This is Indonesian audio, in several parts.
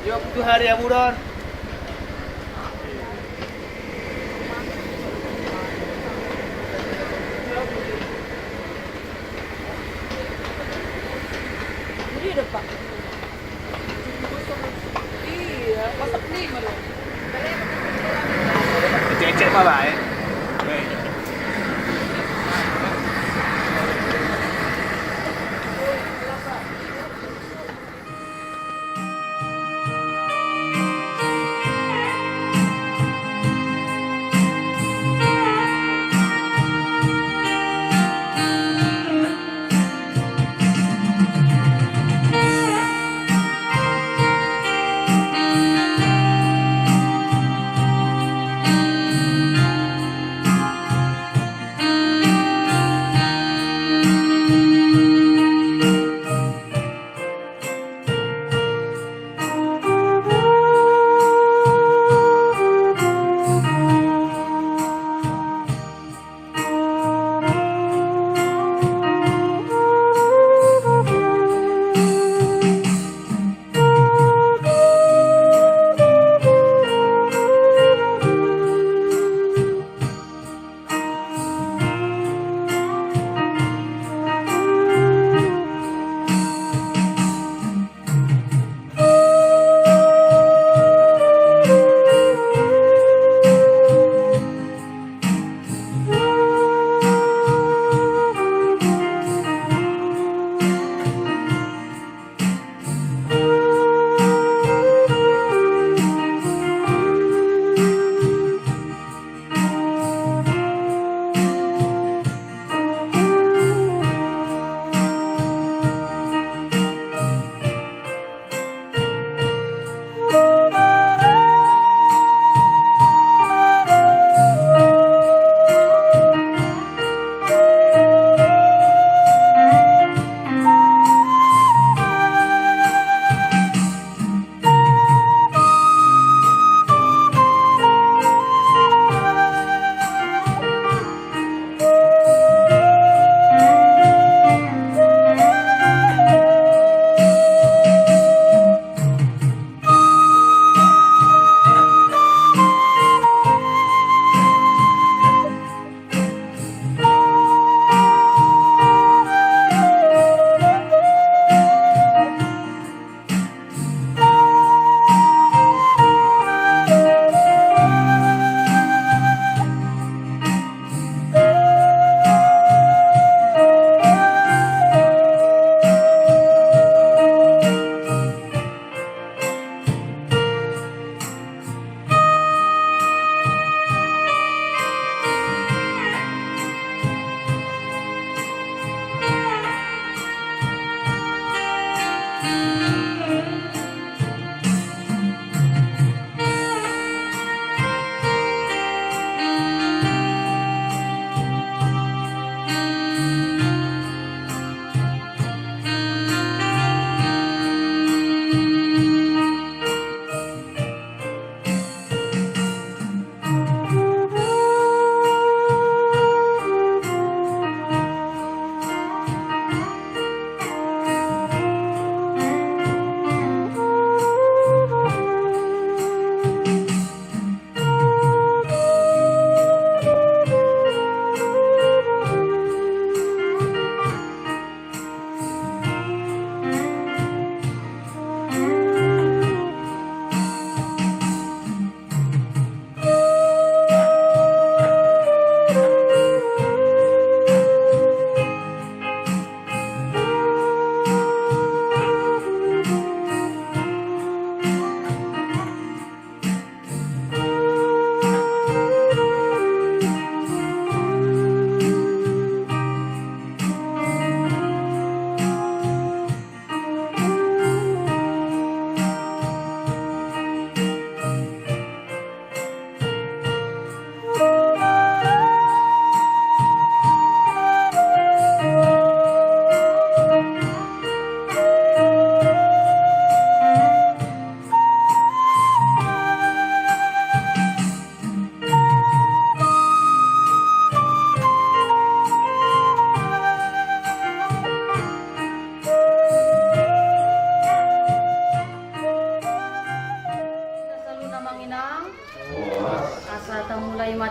Yuk, itu hari ya, Buron. Jadi udah Pak. Iya, masak 5 loh. Cek-cek mah baik.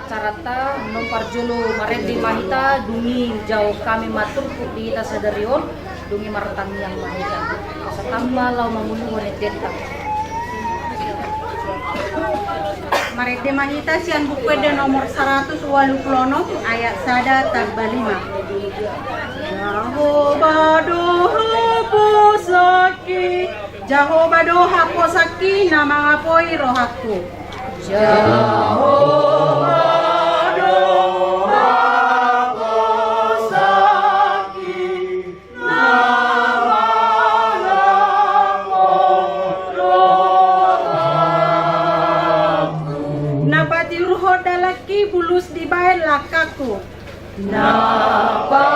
carata no parjolo maredi mahita dungi jauh kami matur di ita sadarion dungi martang yang mahita kasatamba lau mamulu waneteta Marede mahita sian buku de nomor 186 ayat sada tagba 5. Jehovah doha posaki nama ngapoi rohaku. Jehovah doha posaki nama ngapoi rohaku. Napati ruho dalaki bulus di bae lakaku. Napati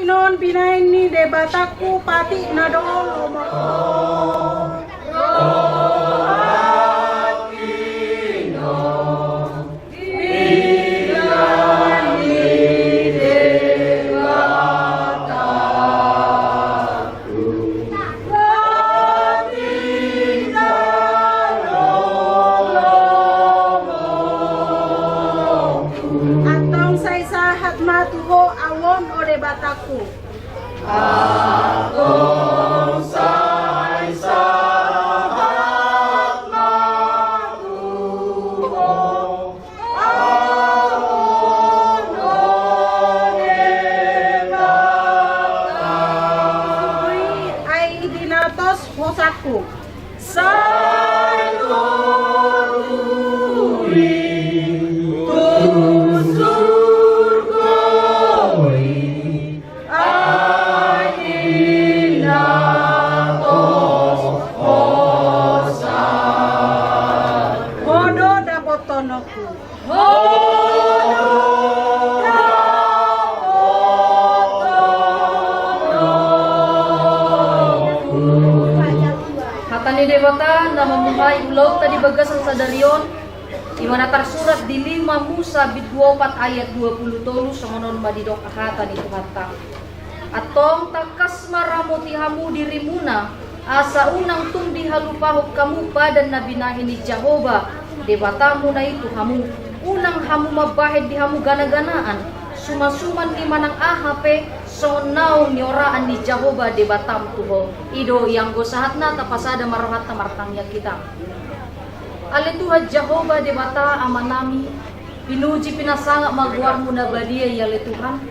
non binaini debataku pati nadolo matuho awon ore bataku atong sai sahat matuho awon ore bataku ai dinatos hosaku sai Hatani dewata na mamuhay ulaw tadi bagasan sa darion imana tersurat di 5 Musa bid 24 ayat 20 sa monon madidok ahatan itu hatta atong takas maramuti hamu dirimuna asa unang tumdi halupahok kamu pada nabinahin ni Jehovah dewatamu na itu hamu unang hamu mabahid di hamu gana-ganaan sumasuman di manang ahape sonaw ni oraan ni Jehovah debatam tuho ido yang gosahat na tapasada marohat na martangya kita ale tuha Jehovah debata amanami pinuji pinasanga magwar mo na badia yale Tuhan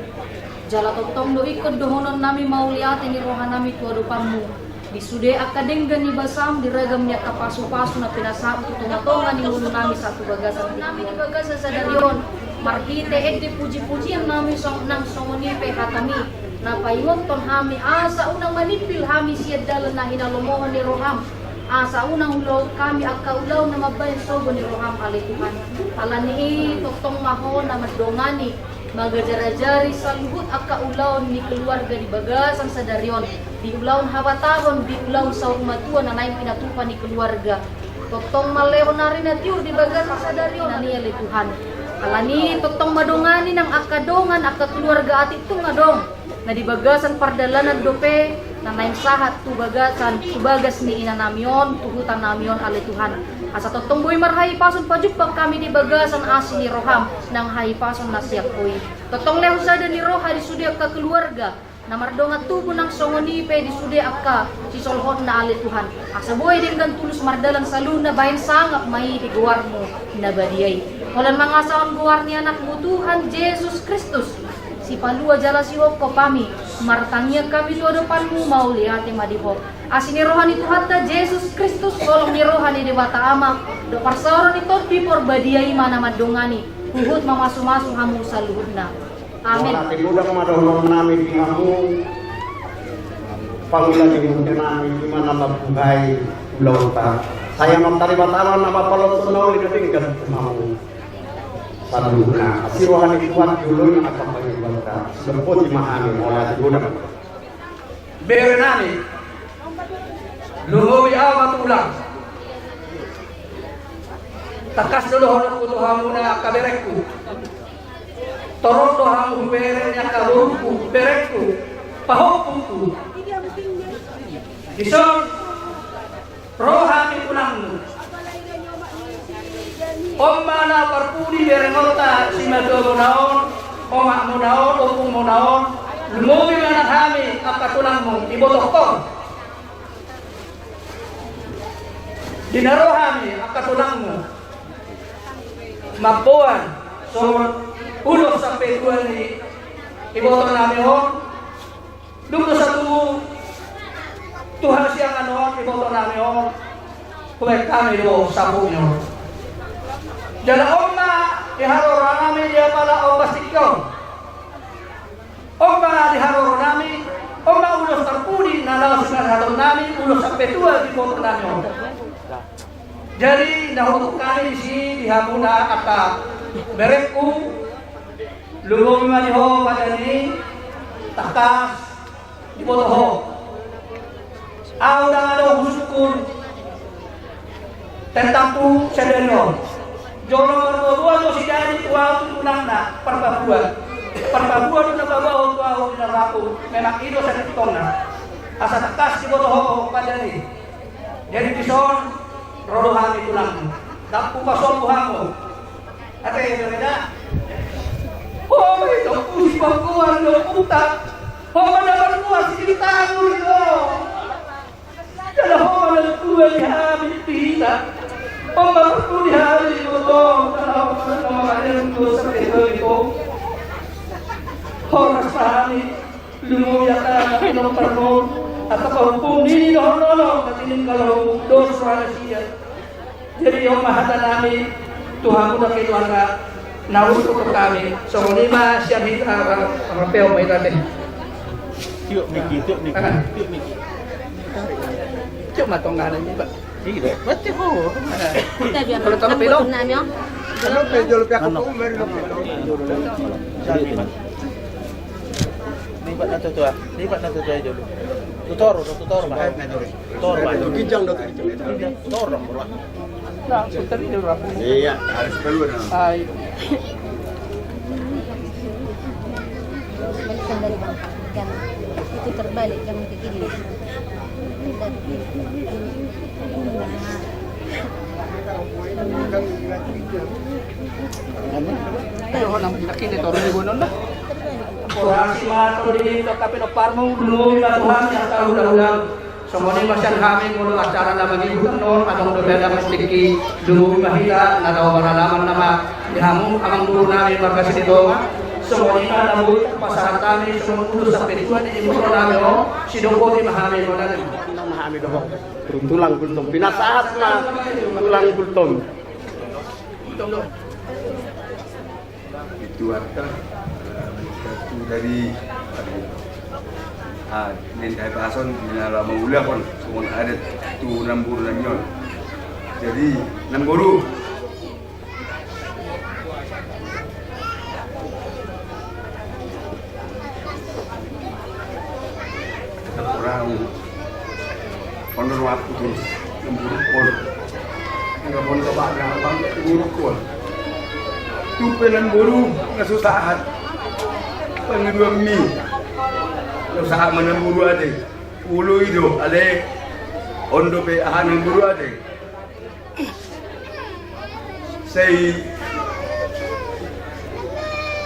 jala totong do ikod dohonon nami mauliatin ni rohan nami tuadupanmu di sude akadenggan ni basam diragam niya kapasu-pasu na pinasam tutungatongan ni ulo nami satu bagasan nami di bagasan sa darion marhite edde puji-pujian nami nang songonipe hatami na paingon ton hami asa unang manipil hami siya dalan na hinalomohan ni roham asa unang ulaw kami akka ulaw na mabayan sobo ni roham ali Tuhan alani totong maho na madongani magajarajari sa luhut akka ulaw ni keluarga di bagasan sa darion di ulaw habatahon di ulaw sa umatuan na naing pinatupan ni keluarga totong malehon na rin na tiur di bagasan sa darion ani ali Tuhan alani totong madongani ng akadongan akka keluarga ati tung adong na di bagasan pardalanan dope na naing sahat tu bagasan subagas ni ina namyon tuhutan namyon ali Tuhan asa totong boy marhay pason pajupag kami di bagasan asi ni roham nang hay pason na siya koy totong lehusada ni roha di sudi akka keluarga na mardonga tubo ng songonipe di sudi akka si solhon na ali Tuhan asa boy din gan tulus mardalan sa luna bahin sangap may higuar mo na badiyay walang mga saon guar ni anak mo Tuhan Jesus Kristus si palua jala si ko pami martangnya kami tu depanmu mau lihat yang madihop asini rohani Tuhan ta Jesus Kristus tolong ni rohani dewata ama do parsaron ito di porbadiai mana madongani huhut mamasu-masu hamu saluhudna amin nanti mudah madong nami di hamu panggila di mudah nami di mana mabuhay ulauta saya mentari batalan nama palot sunau di tingkat mau Saluna, si rohani Tuhan dulu yang akan menyebabkan semput dimahami oleh Tuhan. Berenani luhui amat ulang takas dulu honok Tuhan muna kaberekku. Torong doang umbernya kalungku, berekku, pahokuku. Ison rohani punangmu. Omana parpudi berengota simadomo naon, omak mo naon, opung mo naon. Lumuwi na kami ang katulangmu, ibotok ko. Dinarohami ang katulangmu. Magbuwan, so ulo sa petuan ni ibotok namin ho. Dito sa Tuhan siyang ano, ibotok namin ho. Kuwek kami do sa punyo. Dala oma, iharora namin dia pala o bastikyo. Oma diharoro namin, oma ulos terpudi nalau sinarhaton namin, ulos sampai tua di foto namin. Jadi nahutuk kami si dihamuna aka berekku, lubong maniho pada ni takas di foto ho. Au dengan ada husukun tentang tu sedenyo. Jolong berdua tu si dari tua tu tunang na perbabuan. Perbabuan na babaw to ako dinarako memang ido sa kitong na asa takas si boto ho pada ni jadi bison rodohan itu lang dapu pasol Tuhan mo ate beda oh ito pusi pagkuhan ng puta ho manaman ko si kita ulo kala ho manan ko ni habit pita o mapako ni habit ko to kala manan ko sa ito Horas pahami, lumuya ka ng parmon, at kapahupong ninohonolong at iningalong dos para siya. Jadi yung mahata namin, Tuhan mo na kinuha ka, nauto ko kami. So, lima siya dito, ang peo may natin. Tiuk Miki. Tiuk matonganan niya ba? Sige, ba't mo? Kalau tanong pelo? Ano pedyo lupa ko po meron Lipat na to dulu. Tutoro ba? Tutoro ba? Kijang daw Tutoro ba? Nah, sebentar ini berapa? Iya, harus keluar. Ay, Balikan dari bang, kan itu terbalik yang ke kiri. ayo nang nakini to rin bonon na. Tuhan si mato dito kapit o parmo lumuwi na Tuhan yang kaulang-ulang. Sumuni masyan kami mulu acara na magiging noon anong nobela mastiki lumuwi mahila na daw maralaman nama dihamu amang guru namin magkasi dito. Sumuni na nabuhi pasahan kami sumulo sa perituan ni Imuro namin o sinungko di mahami mo natin. Mahami daw. Tulang gultong pinasahat na tulang gultong. Itu ada satu dari Nendai Pason di dalam mula pun semua ada tu 6 guru dan nyon. Jadi 6 guru orang pondok waktu tu 6 guru pun enggak pun kebak bang guru pun tu pelan guru kesusahan pengedua mi usaha menemburu ada ulu hidup ada ondo pe ahan buru ada sei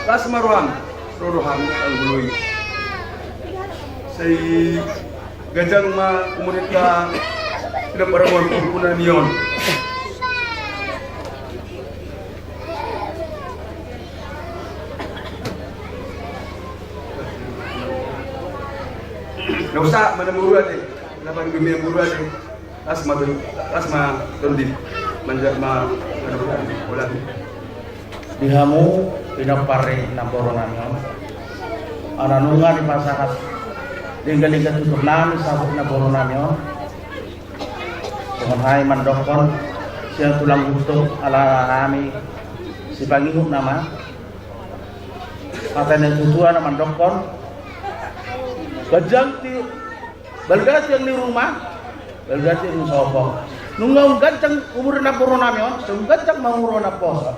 las maruam rodoham anggului sei gajang ma umurika tidak perempuan puna nion nggak usah menemburu aja, kenapa gembira buru aja, asma tondip, menjama bola. Dihamu pinapari naboronanyo. Ananunga di pasakat lingga-lingga tutup nami sabuk naboronanyo. Dengan hai mandokon siang tulang busuk ala kami si pangihuk nama. Katanya tutuan mandokon. Bajang ti balgas yang di rumah, balgas yang sopong. Nungau gancang umur na puro nami on, so gancang manguro na po.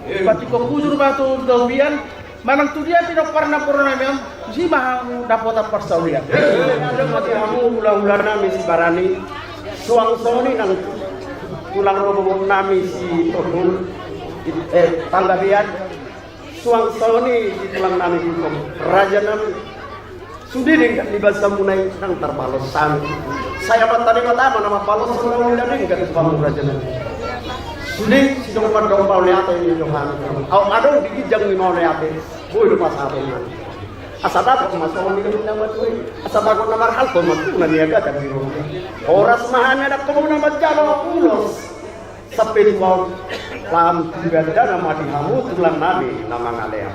Pati ko kujur batu dobian, manang tu dia tidak pernah puro nami on, si mahang dapat apa saulian. Ada mati kamu ulang-ulang nami si Barani, suang soni nang ulang robo nami si Tokul, Tanggabian, suang soni di tulang nami hukum raja nami. Sudah dengan libas samunai nang terbalosan. Saya matani mata nama palos senang dan dengan kamu raja nami. Sudah sidang pandang pauliate ini Johan. Ada digijang ni pauliate. Boy lupa sahabat. Asa dapat masuk ni nama tu. Asa bagus nama hal tu matu na niaga tapi oras mahane nak kamu nama jalo pulos. Sampai mau lam tiga nama di hamu tulang nabi nama ngalea.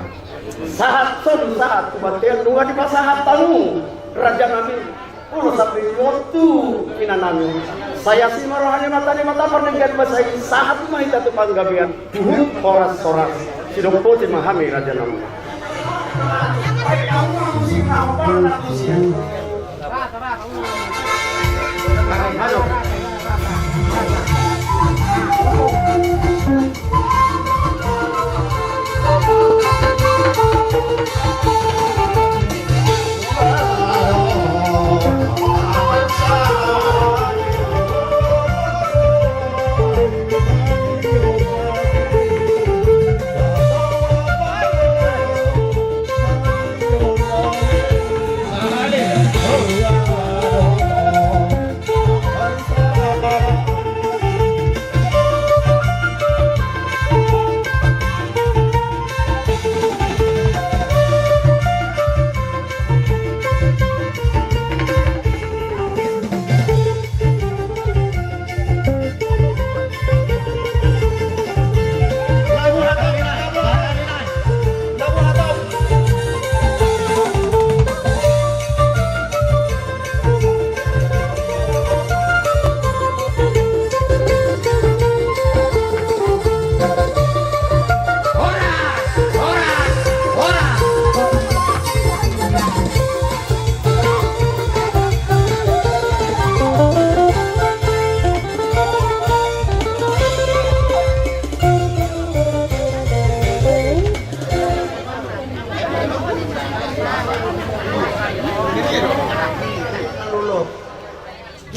Saat kebatian dua di pasahat tamu raja nami ulo sampai waktu ina nami saya si marohani mata perningkat bahasa ini saat mah itu panggabian horas sidok poti mahami raja nami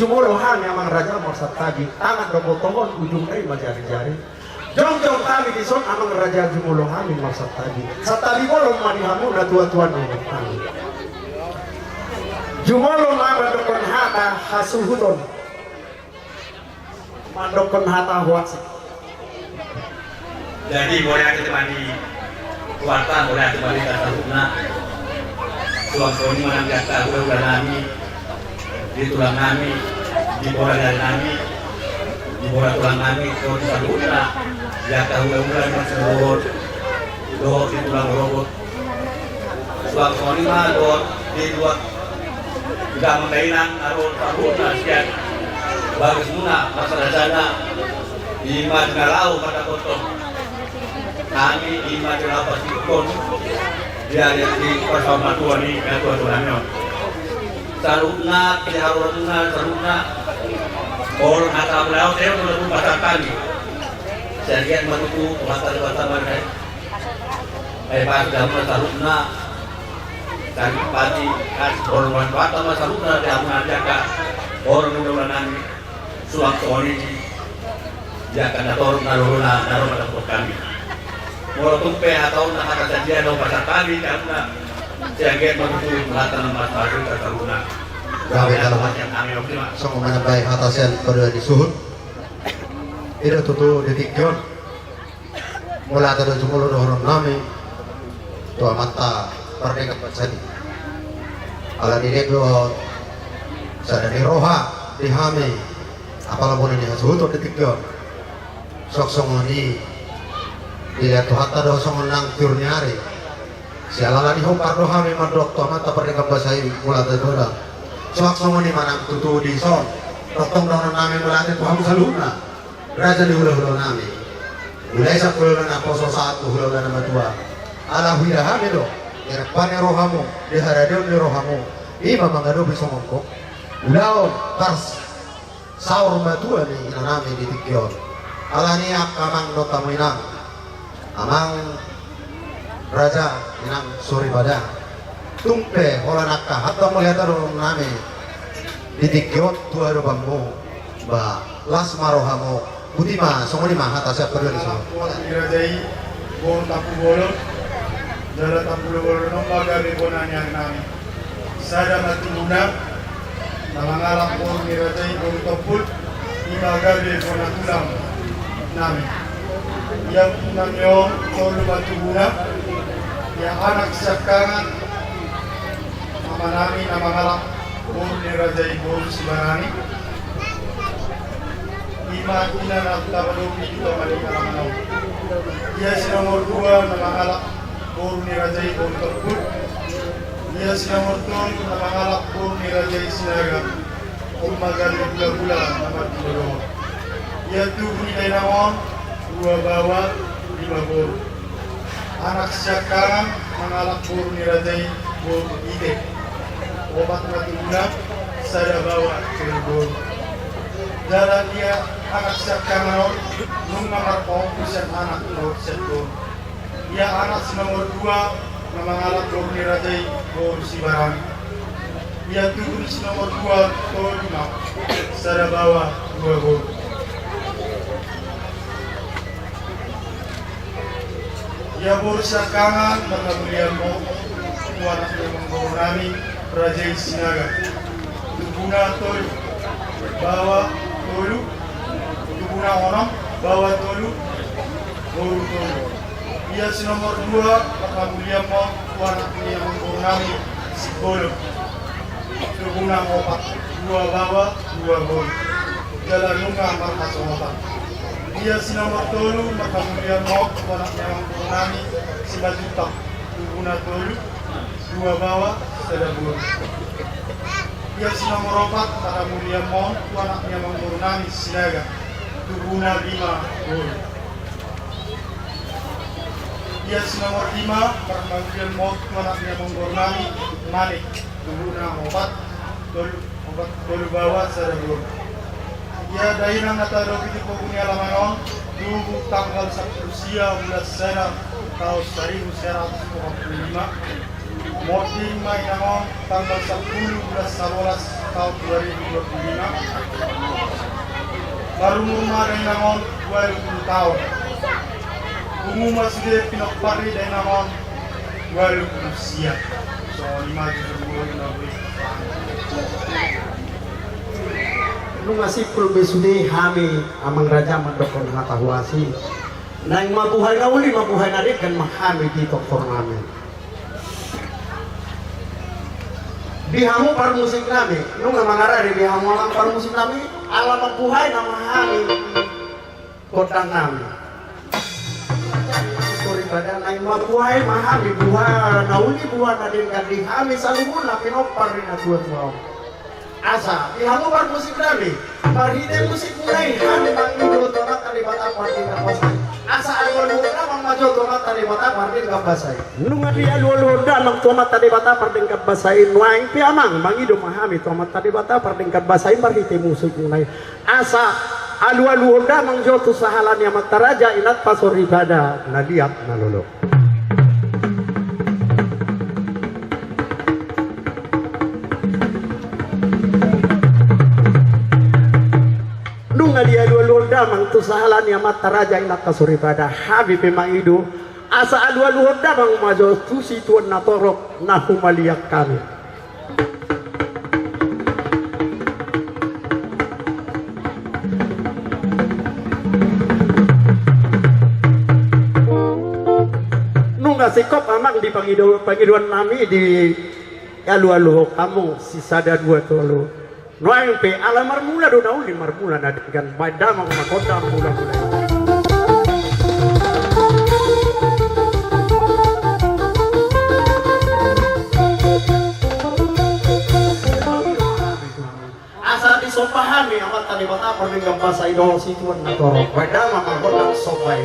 Jumolohan yang raja maksud tadi tangan dobol-dobol ujung jari-jari jong-jong kami di son amang raja Jumolohan yang maksud tadi satali bolong manihamu na tua-tuan ini Jumolo mandokon hata hasuhuton mandokon hata huasi jadi boleh kita mandi kuartan boleh kita mandi kata hubna tuang soni menanggata udah nami di tulang nami di bola dari nami di bola tulang nami kau di saluna ya tahu udah masih robot doh di tulang robot tuang soni mah doh di dua tidak mengainan arun saluna sekian bagus muna masalah sana iman galau pada kotor kami iman galau pasti kon dia di pasal matuan ini matuan tulangnya saruna kiharuna saruna orang kata beliau saya sudah pasang kali saya lihat matuku mata mereka pas dalam saruna dan pati kan orang mata saruna dia mengajarkan orang muda-mudahan suang soni dia akan datang naruh pada kami mau tumpe atau nak kata dia dong pasang kali karena siaget menuju melatan empat baru terguna. Gawe dalam song menyampaikan atasan pada disuhut. Itu tutu detikjon. Mulai dari jumlah orang nami tua mata pernikahan bersadi. Ala diri dua sadari roha dihami. Apalapun ini suhut detikjon. Sok ini dilihat Tuhan ada song nang turniari. Si alala ni humpar doha mi madok to mata pernikahan basai mulai dari orang. Soak semua ni mana tutu di son. Rotong dono nami mulai dari Tuhan saluna. Raja di hula nami. Mulai sa hula na poso satu hula nama tua. Ala huida hami do. Irpane rohamu di haradio di rohamu. Ima mangado bisong ko. Ulaon pars saur matua ni inanami di tikyon alani kamang notamu inang amang raja inang suri pada tumpe hola nakka hatta melihat aro nami di tikyon tua aro bambu ba las marohamo butima songoni ma hata siap perlu di sana dirajai bon tapu bolong jala tapu bolong nombaga de bonanya nami sada matuna namangalak bon dirajai bon tapul ibaga de bonatulam nami yang namyo tolu batuna yang anak sekarang nama nami namangalak bon dirajai bon sibarani lima ina na tabalupi ito malikalamanaw. Iya si nomor 2 na mangalak puro ni Rajay Bontoput. Iya si nomor 3 na mangalak puro ni Rajay Sinaga. Umagali bula-bula na matulog. Iya tubuh ni Dainamon 2 bawah 5 bor. Anak sekarang mangalak puro ni Rajay Bontok. Obat matulog sada bawah 3 bor. Jalan dia anak sekarang nung nomor 40 anak nomor 1. Dia anak nomor 2 mengalap Gor Rajai Gor Sibarani. Dia tulis nomor 2 Tolima sada bawah 2 gol. Dia borsa kanan mengabulian mau anak menggorami Rajai Sinaga. Tuguna Tol bawah Tolu, tuguna onam, bawa tolu, tolu. Dia si nomor 2, pakamulia mo, anak niya menggorami si Bolo. Tuguna 4, 2 bawah, 2 gol. Jalan lunga markas 4. Dia si nomor tolu, pakamulia mo, anak niya menggorami si Bajutak. Tuguna tolu, 2 bawah, 1 gol. Dia si nomor 4 para mulia mo anaknya menggornami Sinaga tuguna 5 gol. Dia si nomor 5 para mulia mo anaknya menggornami Manik tuguna 4 tolu bawah 1 gol. Dia dainang nataro piti po punya lamanon tubuh tanggal 10 sia bulan sana tahun 1945. Moting main namon tanggal 10 bulan 11 tahun 2025. Baru rumah dari namon 20 tahun. Umum masih pinokpari dari namon 20 siap. So 5 Lu masih perlu besudi hami amang raja mandokon hatahuasi. Nang mabuhay na uli mabuhay na rin kan mahami dito fornamen. Bihamu par musik nami, nung mangara di bihamu lang par musik nami, alam buhay na mahami kodang nami. Sorry pada nang mabuhay mahami buhay na uli buhay na din kan dihami salibun na pinopar rin na tuwa. Asa, bihamu par musik nami, par hide musik mulai hami bang ito na kalibat apa din kapasay. Asa alwalwala mang majo tomat tadi mata pardin kabasay. Nung adi alwalwala mang tomat tadi mata pardin kabasay nuaing pi amang mangido mahami tomat tadi mata pardin kabasay marhite musik mulai. Asa alwalwala mang jo tu sahalan yang mataraja inat pasor ibadah naliat nalolo. Dia luhurda mang tu sahalan yang mata raja inak kasuribada habib mangidu asa alua luhurda mang majo tu situan natorok nahumaliak kami. Nungga sikop amang di pangiduan nami di alua kamu sisada 2 tolu. Noang pe ala marmula do nauli marmula na dengan badam aku makota mula-mula. Asa disopahami amat tadi bata perminggu bahasa idol situan natoro. Badam aku makota sopai.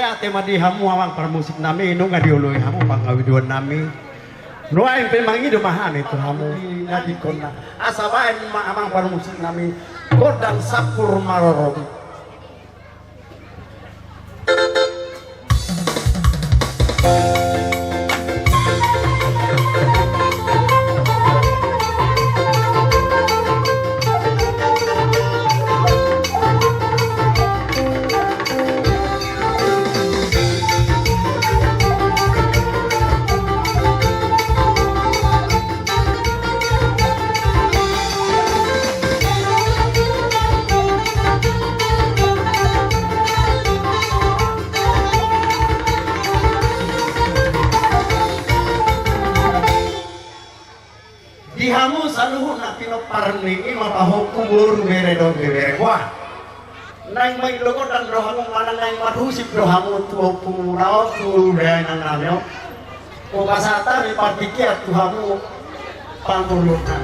Saya tema di hamu awang permusik nami nu ngadiului hamu pangawiduan nami. Nu aing pe mangidu mahan itu hamu ngadi konna. Asa bae amang permusik nami kodang sapur marorong. Dihamu saluhun na pinoparni mapahok kubur bere dong bere wah nang may logo dan rohamu mana nang madhusip rohamu tuo purao tu bere nang namyo o kasata mi patikia tuhamu pangulutan.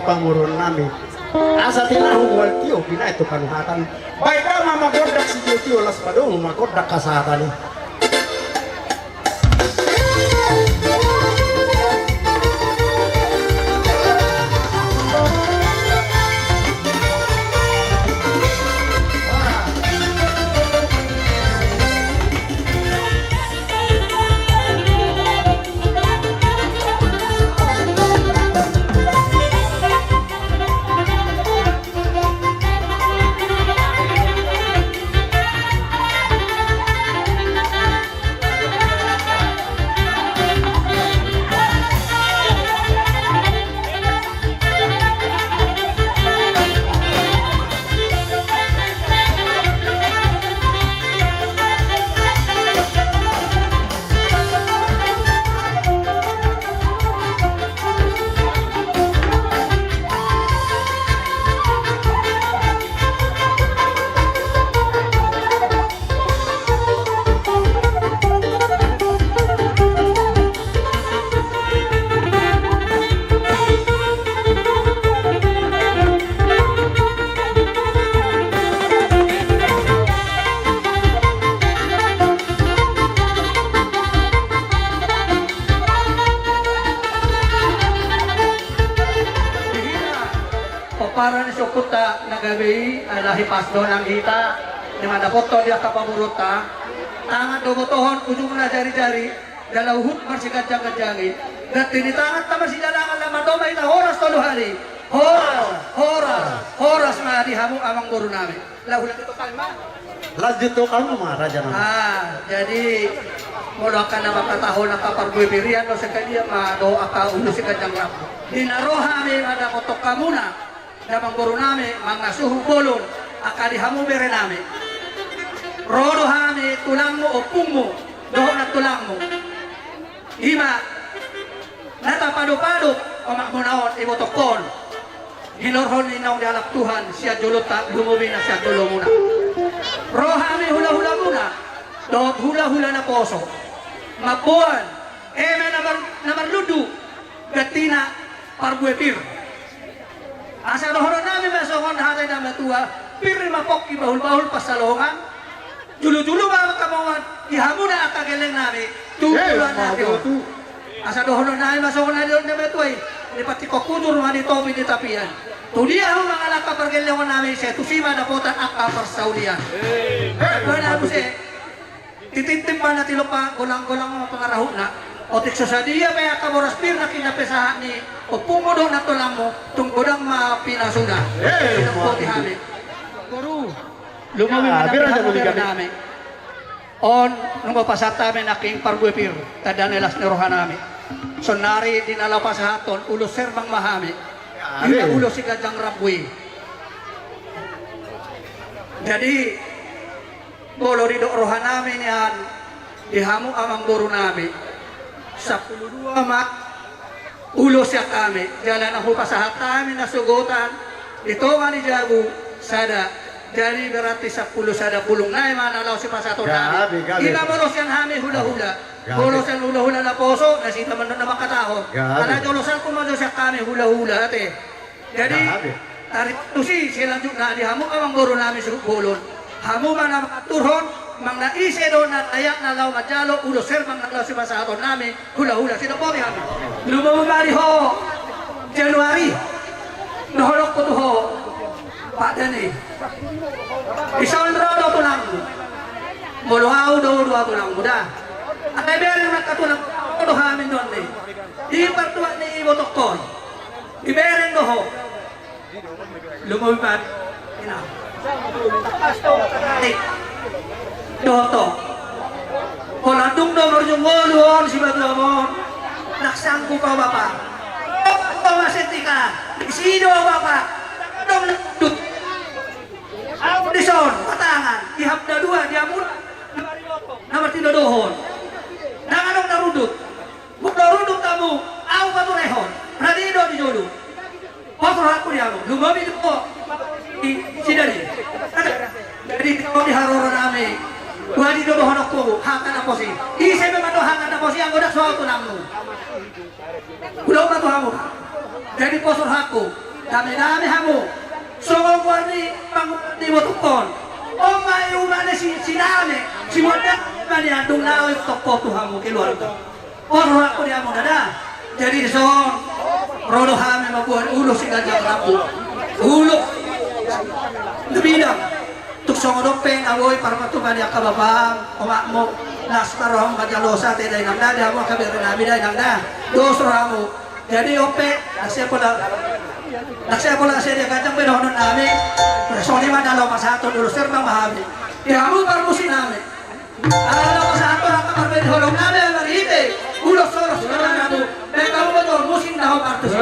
pangurun nami. Asa tinahong wal tiyo, pina ito kanuhatan. Baik na mamagodak si tiyo las padong, magodak kasahatan eh. Para ni Sukuta nagabi lahi pasdo ng hita ni manapoto dia kapamuruta tangan dobotohon ujung na jari-jari dalawhut marsikadjang-kadjangi dan tinitangan taman si dalangan laman doma ita horas tolu hari horas na dihamu amang guru nami lahulah itu kalma Lanjut to kamu mah raja nama. Jadi mulakan na makatahon ang kaparbuipirian no sekali do aka ulo si kajang rap dinaroha mi ada kotok kamuna damang guru nami mga suhu bolon akalihamu bere nami rodo hami tulangmu o pungmu doho na tulangmu hima natapado-pado o makmunaon ibotokon hinorhon ninong dialak Tuhan siya julota lumubi na siya julo muna rohami hula-hula muna doho hula-hula na poso mabuan eme naman ludu gatina parbuepir asa dohoron namin masokon hatay na matua piri mapok ibahul-bahul pasalongan julu-julu ba kamawan ihamu na akageleng namin tutulan natin asa dohoron namin masokon na doon na matua lipati kokudur man ito pinitapian tulia ho mga lakapargeleng namin siya tusima na potan akapar saulian kaya na po siya titintim pa na tilupa gulang-gulang mga pangarahon na o tikso sa diya may akamoras pir na kinapesahan ni o pumudo na tulang mo tunggodang mapinasuna ng poti hami guru lumawin na pinahapir namin on nung mapasata namin aking parbuepir tada nilas ni rohan namin so nari dinala pa sa haton ulo serbang mahami yung ulo si Kajang Rabwi jadi bolo di rohan namin yan dihamu amang guru namin sa 12 mak ulo siya kami jalan ang hupasahat namin na sugutan ito nga ni Jabu sada jadi berarti sa 10 sada pulong na manalaw si pasato namin inamoros yan hami hula-hula bolos yan hula-hula na poso nasita man na makataho para jolosan kumado siya kami hula-hula ate jadi tarik tusi silang na dihamu amang guru namin sa bulon hamu man na makaturhon mang naise doon at ayak na law majalo ulo sir mang naglaw si pasaton namin hula-hula sino po niya lumabari ho January naholok ko to ho padani isang rodo to lang muluhaw do tulang muda at ay beri nagkatulang to hamin doon eh di partuwa ni ibo tokon iberen do ho lumabari ina pasto Toto Kolandung nomor jungolon si Baglamon naksangku pa bapak masetika isido bapak dong dut audison patangan ihapda dua diamur nomor tiga dohon nanganong narudut buk narudut kamu au paturehon radido di jodoh motor aku diamu lumabi itu kok sidari jadi kalau di harora nami wadi do honok ko hakan apa sih ise memang do hakan apa sih ang godak soal tunangmu udah to hamu jadi posor haku Dami-dami hamu. Sungguh kuarni pang di botukon. Oh mai umane si dami. Si modak mani andung lawe toko tu hamu keluar tu. Orang aku dia mau dada. Jadi song rodo hame mabuan ulo si gajah rapu. Ulo. Debidang. Tuk song dopeng awoy para matubani akababang omak mo nastarong kajalosa te dai nangda dia mo kabir nabi dai nangda. Dos ramu. Jadi ope nasya pula saya kacang pedonon nami. Personi mana dalam satu dulu serba mahami. Dia mau permusin nami. Dalam satu raka berbeda holong nami berite. Ulo soros sekarang namu. Mereka mau betul musim dah artus.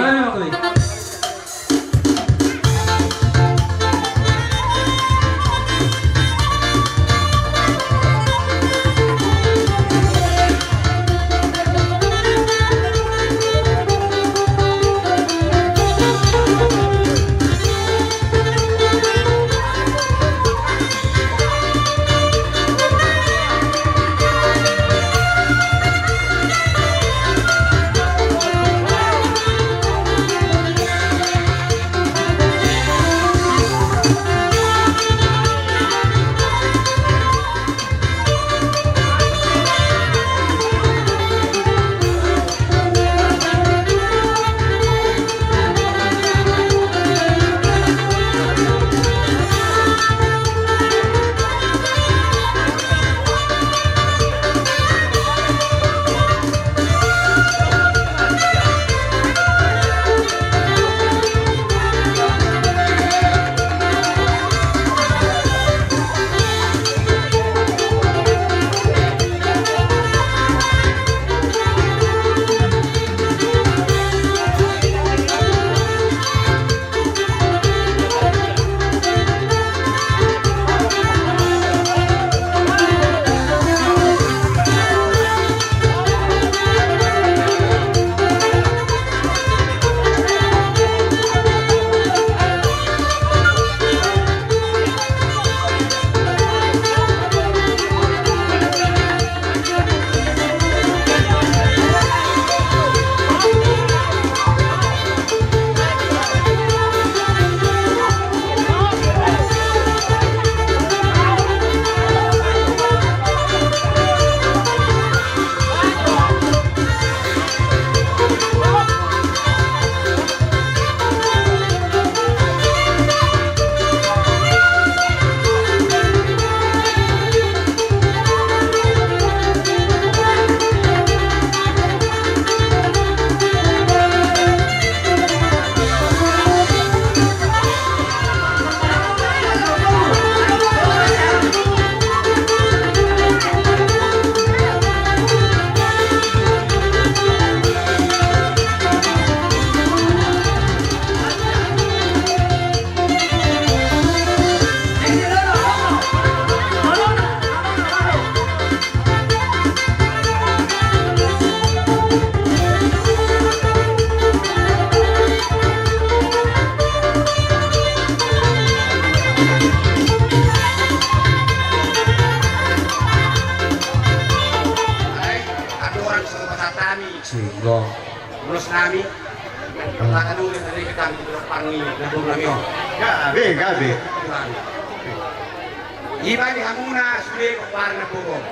Sehingga Terus nami Pertanyaan dulu dari kami Pangi Nabung Lamio Gabe. Iba di Hamuna Sudah kepar Nabung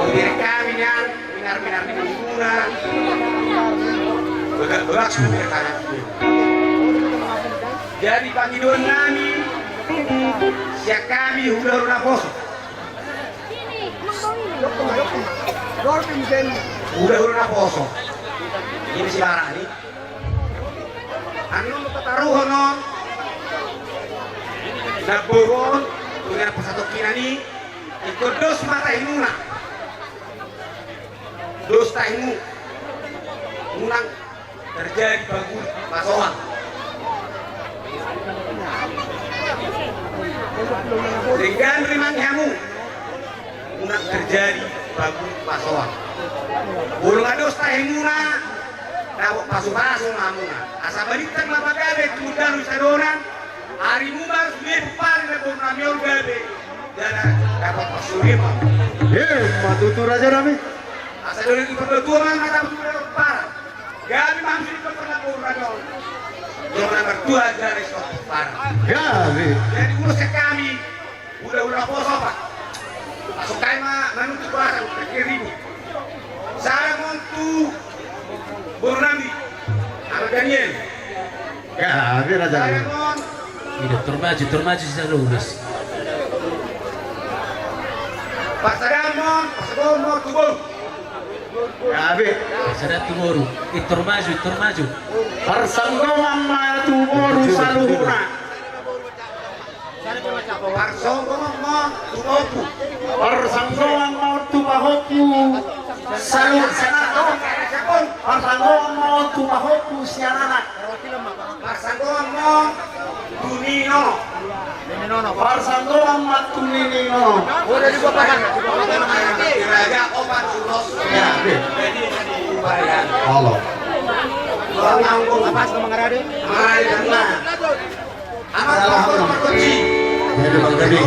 Diri kami yang Minar-minar di Hamuna Berat sudah kaya Jadi pangidon nami Siap kami Udah runa poso Udah runa poso Ini si Lara nih Ano mo kataruhan nun Nagburon Tungan pasatok kinani Ikut dos mata muna Dos tahimu Munang terjadi bagus pasokan Dengan rimang kamu Munang terjadi bagus pasokan Bulung ados tahimuna Dawak pasu-pasu mamuna Asa baliktag mapagabe Tumudan sa donan Hari mumar Sulit pari na kung namiol gabe Dana dapat pasurima Matutur aja nami. Asa doon ipagbatua man Matapos mo na para Gabi mamsulit pa pala kung namiol Jangan berdua dari suatu barang. Ya, Abi. Jadi urusnya kami udah poso Pak. Masuk tema menuntut kuasa ribu. Saya mau tuh baru nanti anak Daniel. Ya, Abi Raja. Saya mau Tidak termaju sisa lulus. Pak Sadamon, Pak Sadamon, tubung. Ya, Abi. Sada tumoro. Termaju. Persanggongan matu boru saluhura. Pak Songong mau tubuhku. Persanggongan matu bahoku saluh sanato. Persanggongan matu bahoku siananak. Pak Songong mau Tunino. Persanggongan matu ninino. Udah dibapakan. Kira-kira obat sulos. Ya, Abi. Jadi bayar. Halo. Apa sama ngarade? Ngarade dan lah. Amat nomor kunci. Jadi Bang Dedi.